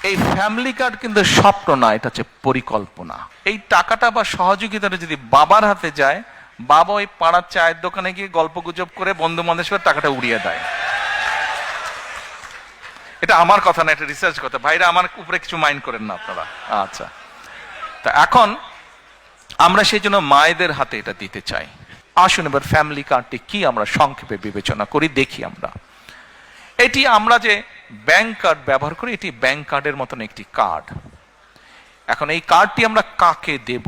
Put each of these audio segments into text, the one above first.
এই family card কিন্তু স্বপ্ন না, এটা হচ্ছে পরিকল্পনা। এই টাকাটা বা সহযোগিতাটা যদি বাবার হাতে যায়, বাবা ওই পাড়ার চায়ের দোকানে গিয়ে গল্প গুজব করে বন্ধু বান্ধবের টাকাটা উড়িয়ে দেয়। এটা আমার কথা না, এটা রিসার্চ কথা। ভাইরা আমার উপরে কিছু মাইন্ড করেন না আপনারা। আচ্ছা, তা এখন আমরা সেই জন্য মায়েদের হাতে এটা দিতে চাই। আসুন এবার ফ্যামিলি কার্ডটি কি আমরা সংক্ষেপে বিবেচনা করি, দেখি আমরা। এটি আমরা যে ব্যাংক কার্ড ব্যবহার করি, এটি ব্যাংক কার্ডের মতন একটি কার্ড। এখন এই কার্ডটি আমরা কাকে দেব?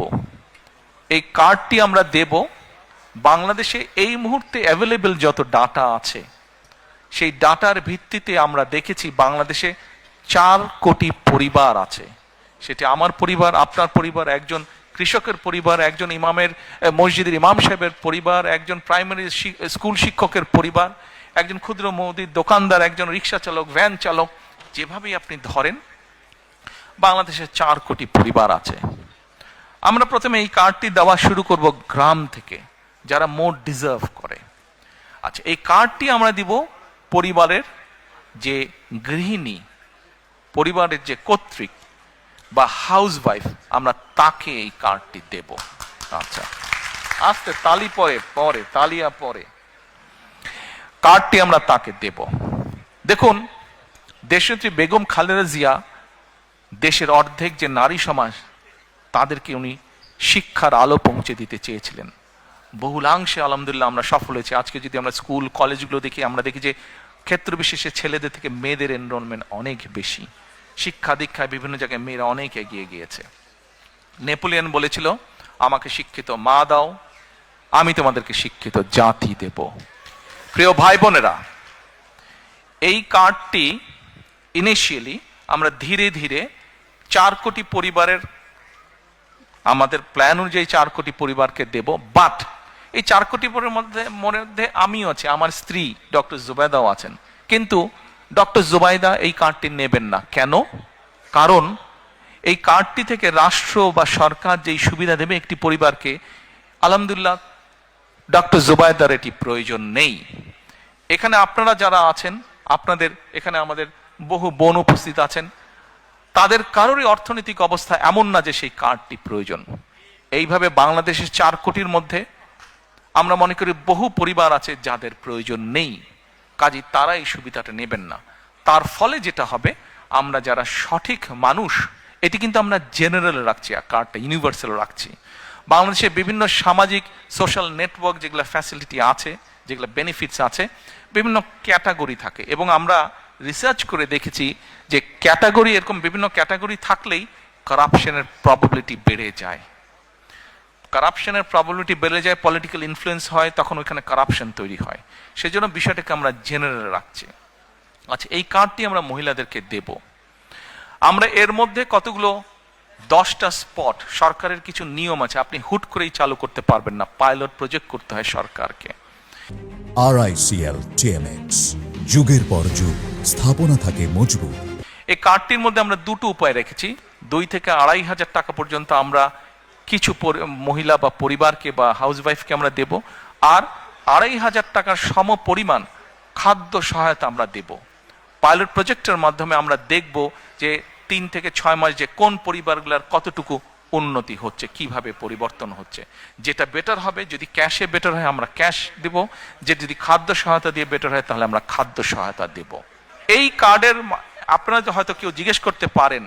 এই কার্ডটি আমরা দেব বাংলাদেশে এই মুহূর্তে অ্যাভেলেবল যত ডাটা আছে, সেই ডাটার ভিত্তিতে আমরা দেখেছি বাংলাদেশে 4 কোটি পরিবার আছে। সেটি আমার পরিবার, আপনার পরিবার, একজন কৃষকের পরিবার, একজন ইমামের মসজিদের ইমাম সাহেবের পরিবার, একজন প্রাইমারি স্কুল শিক্ষকের পরিবার, একজন ক্ষুদ্র মুদির দোকানদার, একজন রিক্সা চালক, ভ্যান চালক, যেভাবেই আপনি ধরেন বাংলাদেশে 4 কোটি পরিবার আছে। আমরা প্রথমে এই কার্ডটি দেওয়া শুরু করব গ্রাম থেকে, যারা মোর ডিজার্ভ করে। আচ্ছা, এই কার্ডটি আমরা দিব পরিবারের যে গৃহিণী, পরিবারের যে কর্ত্রী বা হাউস ওয়াইফ, আমরা তাকে এই কার্ডটি দেব। আচ্ছা, আস্তে তালি পরে তালিয়া পরে কার্ডটি আমরা তাকে দেব। দেখুন, দেশনেত্রী বেগম খালেদা জিয়া দেশের অর্ধেক যে নারী সমাজ, তাদেরকে উনি শিক্ষার আলো পৌঁছে দিতে চেয়েছিলেন। বহুলাংশে আলহামদুলিল্লাহ আমরা সফল হয়েছি। আজকে যদি আমরা স্কুল কলেজগুলো দেখি, আমরা দেখি যে ক্ষেত্র বিশেষে ছেলেদের থেকে মেয়েদের এনরোলমেন্ট অনেক বেশি। শিক্ষা দীক্ষায় বিভিন্ন জায়গায় মেয়েরা অনেক এগিয়ে গিয়েছে। নেপোলিয়ন বলেছিল, আমাকে শিক্ষিত মা দাও, আমি তোমাদেরকে শিক্ষিত জাতি দেব। প্রিয় ভাই বোনেরা, এই কার্ডটি ইনিশিয়ালি আমরা ধীরে ধীরে 4 কোটি পরিবারের, আমাদের প্ল্যান অনুযায়ী 4 কোটি পরিবারকে দেব। বাট এই 4 কোটি পরিবারের মধ্যে আমিও আছি, আমার স্ত্রী ডক্টর জুবাইদাও আছেন। কিন্তু ডক্টর জুবাইদা এই কার্ডটি নেবেন না। কেন? কারণ এই কার্ডটি থেকে রাষ্ট্র বা সরকার যেই সুবিধা দেবে একটি পরিবারকে, আলহামদুলিল্লাহ ডক্টর জুবাইদার এটি প্রয়োজন নেই। এখানে আপনারা যারা আছেন, আপনাদের এখানে আমাদের বহু বোন উপস্থিত আছেন, তাদের কারোরই অর্থনৈতিক অবস্থা এমন না যে সেই কার্ডটি প্রয়োজন। এইভাবে বাংলাদেশের 4 কোটির মধ্যে আমরা মনে করি বহু পরিবার আছে যাদের প্রয়োজন নেই, কাজে তারা এই সুবিধাটা নেবেন না। তার ফলে যেটা হবে, আমরা যারা সঠিক মানুষ, এটি কিন্তু আমরা জেনারেল রাখছি, কার্ডটা ইউনিভার্সাল রাখছি। বাংলাদেশে বিভিন্ন সামাজিক সোশ্যাল নেটওয়ার্ক যেগুলো ফ্যাসিলিটি আছে, যেগুলো বেনিফিটস আছে, বিভিন্ন ক্যাটাগরি থাকে। এবং আমরা রিসার্চ করে দেখেছি যে ক্যাটাগরি, এরকম বিভিন্ন ক্যাটাগরি থাকলেই কারাপশনের প্রবাবিলিটি বেড়ে যায়। কারাপশনের প্রবাবিলিটি বেড়ে যায়, পলিটিক্যাল ইনফ্লুয়েন্স হয়, তখন ওইখানে কারাপশন তৈরি হয়। সেই জন্য বিষয়টাকে আমরা জেনারেল রাখছি। আচ্ছা, এই কার্ডটি আমরা মহিলাদেরকে দেব। আমরা এর মধ্যে কতগুলো 10টা স্পট, সরকারের কিছু নিয়ম আছে, আপনি হুট করেই চালু করতে পারবেন না, পাইলট প্রজেক্ট করতে হয় সরকারকে। RICL TMX, যুগের পর যুগ স্থাপনা থাকে মজবুত। এই কার্ডটির মধ্যে আমরা 2টো উপায় রেখেছি। 2 থেকে 2,500 টাকা পর্যন্ত আমরা কিছু মহিলা বা পরিবারকে বা হাউসওয়াইফকে আমরা দেব, আর 2,500 টাকার সম পরিমাণ খাদ্য সহায়তা আমরা দেব। পাইলট প্রজেক্টের মাধ্যমে আমরা দেখব যে 3 থেকে 6 মাস যে কোন পরিবারগুলোর কতটুকু উন্নতি হচ্ছে, কিভাবে পরিবর্তন হচ্ছে। যেটা বেটার হবে, যদি ক্যাশে বেটার হয় আমরা ক্যাশ দেব, যে যদি খাদ্য সহায়তা দিয়ে বেটার হয় তাহলে আমরা খাদ্য সহায়তা দেব। এই কার্ডের আপনারা হয়তো কেউ জিজ্ঞেস করতে পারেন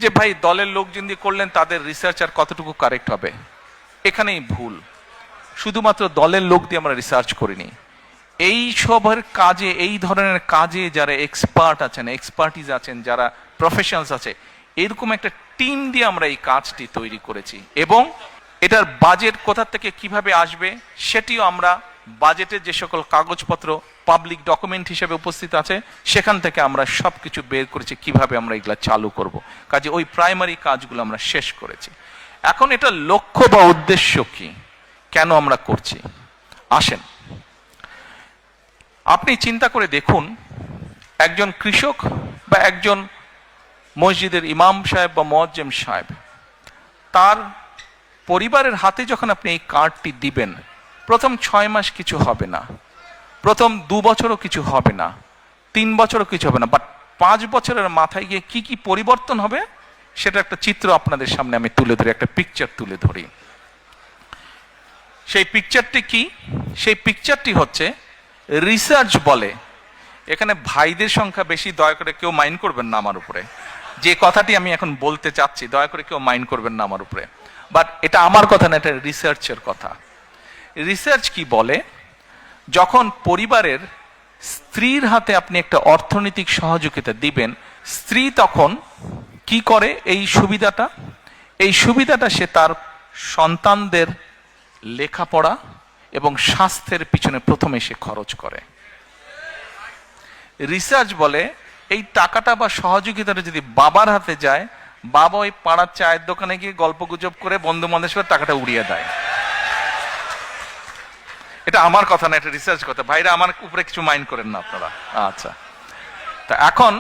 যে ভাই, দলের লোকজন দিয়ে করলেন, তাদের রিসার্চ আর কতটুকু কারেক্ট হবে? এখানেই ভুল। শুধুমাত্র দলের লোক দিয়ে আমরা রিসার্চ করিনি। এই সবের কাজে, এই ধরনের কাজে যারা এক্সপার্ট আছেন, এক্সপার্টিজ আছেন, যারা প্রফেশনালস আছে, এরকম একটা টিম দিয়ে আমরা এই কাজটি তৈরি করেছি। এবং এটার বাজেট কোথা থেকে কিভাবে আসবে সেটিও আমরা, বাজেটের যে সকল কাগজপত্র পাবলিক ডকুমেন্ট হিসেবে উপস্থিত আছে, সেখান থেকে আমরা সবকিছু বের করেছি কিভাবে আমরা এগুলা চালু করব। কাজে ওই প্রাইমারি কাজগুলো আমরা শেষ করেছি। এখন এটা লক্ষ্য বা উদ্দেশ্য কি, কেন আমরা করছি, আসেন আপনি চিন্তা করে দেখুন। একজন কৃষক বা একজন মসজিদের ইমাম সাহেব বা মুয়াজ্জিম সাহেব, তার পরিবারের হাতে যখন আপনি এই কার্ডটি দিবেন, প্রথম 6 মাস কিছু হবে না, প্রথম 2 বছরও কিছু হবে না, 3 বছরও কিছু হবে না, বাট 5 বছরের মাথায় গিয়ে কি কি পরিবর্তন হবে সেটা একটা চিত্র আপনাদের সামনে আমি তুলে ধরি, একটা পিকচার তুলে ধরি। সেই পিকচারটি কি? সেই পিকচারটি হচ্ছে, রিসার্চ বলে, এখানে ভাইদের সংখ্যা বেশি, দয়া করে কেউ মাইন্ড করবেন না আমার উপরে, যে কথাটি আমি এখন বলতে চাচ্ছি দয়া করে কেউ মাইন্ড করবেন না আমার উপরে, বাট এটা আমার কথা না, এটা রিসার্চের কথা। রিসার্চ কি বলে, যখন পরিবারের স্ত্রীর হাতে আপনি একটা অর্থনৈতিক সহযোগিতা দিবেন, স্ত্রী তখন কি করে, এই সুবিধাটা সে তার সন্তানদের লেখাপড়া এবং স্বাস্থ্যের পিছনে প্রথমে সে খরচ করে। রিসার্চ বলে এই টাকাটা বা সহযোগিতাটা যদি বাবার হাতে যায়, বাবা ওই পাড়ার চায়ের দোকানে গিয়ে গল্পগুজব করে বন্ধু বান্ধবের টাকাটা উড়িয়ে দেয়। এটা আমার কথা না, এটা রিসার্চ কথা। ভাইরা আমার উপরে কিছু মাইন্ড করেন না আপনারা। আচ্ছা, তা এখন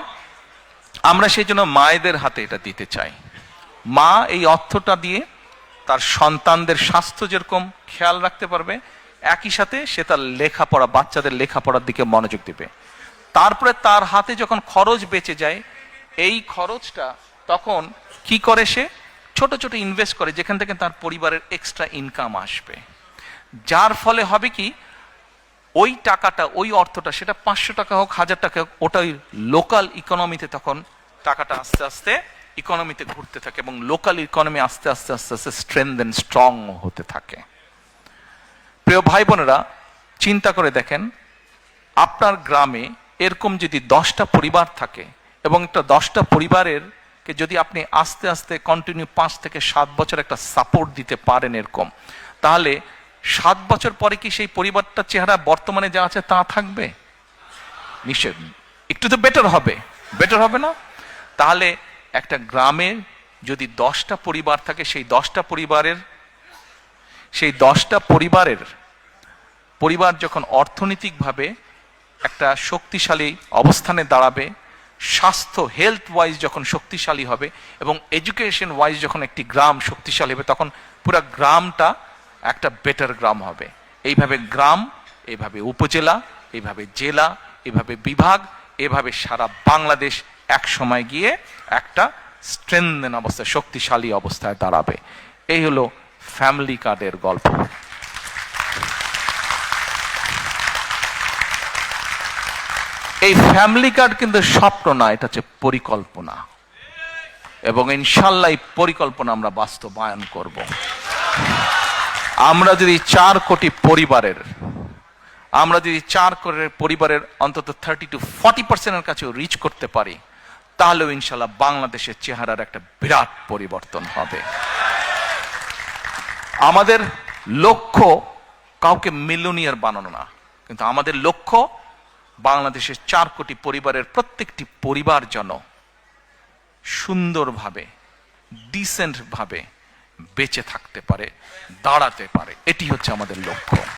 আমরা সেই জন্য মায়েদের হাতে এটা দিতে চাই। মা এই অর্থটা দিয়ে তার সন্তানদের স্বাস্থ্য যেরকম খেয়াল রাখতে পারবে, একই সাথে সে তার লেখাপড়া, বাচ্চাদের লেখাপড়ার দিকে মনোযোগ দেবে। তারপরে তার হাতে যখন খরচ বেঁচে যায়, এই খরচটা তখন কি করে, সে ছোট ছোট ইনভেস্ট করে, যেখান থেকে তার পরিবারের এক্সট্রা ইনকাম আসবে। যার ফলে হবে কি, ওই টাকাটা, ওই অর্থটা, সেটা 500 টাকা হোক, 1000 টাকা হোক, ওটাই লোকাল ইকোনমিতে তখন টাকাটা আস্তে আস্তে ইকোনমিতে ঘুরতে থাকে এবং লোকাল ইকোনমি আস্তে আস্তে আস্তে আস্তে স্ট্রেংথ স্ট্রং হতে থাকে। প্রিয় ভাই বোনেরা, চিন্তা করে দেখেন, আপনার গ্রামে এরকম যদি 10টা পরিবার থাকে এবং একটা 10টা পরিবারের কে যদি আপনি আস্তে আস্তে কন্টিনিউ 5 থেকে 7 বছর একটা সাপোর্ট দিতে পারেন এরকম, তাহলে 7 বছর পরে কি সেই পরিবারটার চেহারা বর্তমানে যা আছে তা থাকবে? নিশ্চয় একটু তো বেটার হবে না? তাহলে একটা গ্রামে যদি 10টা পরিবার থাকে, সেই 10টা পরিবার যখন অর্থনৈতিকভাবে একটা শক্তিশালী অবস্থানে দাঁড়াবে, স্বাস্থ্য হেলথ ওয়াইজ যখন শক্তিশালী হবে এবং এডুকেশন ওয়াইজ যখন একটি গ্রাম শক্তিশালী হবে, তখন পুরো গ্রামটা একটা বেটার গ্রাম হবে। এইভাবে গ্রাম, এইভাবে উপজেলা, এইভাবে জেলা, এইভাবে বিভাগ, এভাবে সারা বাংলাদেশ এক সময় গিয়ে একটা স্ট্রেংথেন অবস্থায়, শক্তিশালী অবস্থায় দাঁড়াবে। এই হলো ফ্যামিলি কার্ডের গল্প। এই ফ্যামিলি কার্ড কিন্তু স্বপ্ন না, এটা হচ্ছে পরিকল্পনা, এবং ইনশাল্লাহ এই পরিকল্পনা আমরা বাস্তবায়ন করব। আমরা যদি 4 কোটি পরিবারের অন্তত 30 to 40% কাছে রিচ করতে পারি, তাহলেও ইনশাল্লাহ বাংলাদেশের চেহারার একটা বিরাট পরিবর্তন হবে। আমাদের লক্ষ্য কাউকে মিলিয়নিয়ার বানানো না, কিন্তু আমাদের লক্ষ্য বাংলাদেশের 4 কোটি পরিবারের প্রত্যেকটি পরিবার যেন সুন্দরভাবে, ডিসেন্ট ভাবে বেঁচে থাকতে পারে, দাঁড়াতে পারে। এটি হচ্ছে আমাদের লক্ষ্য।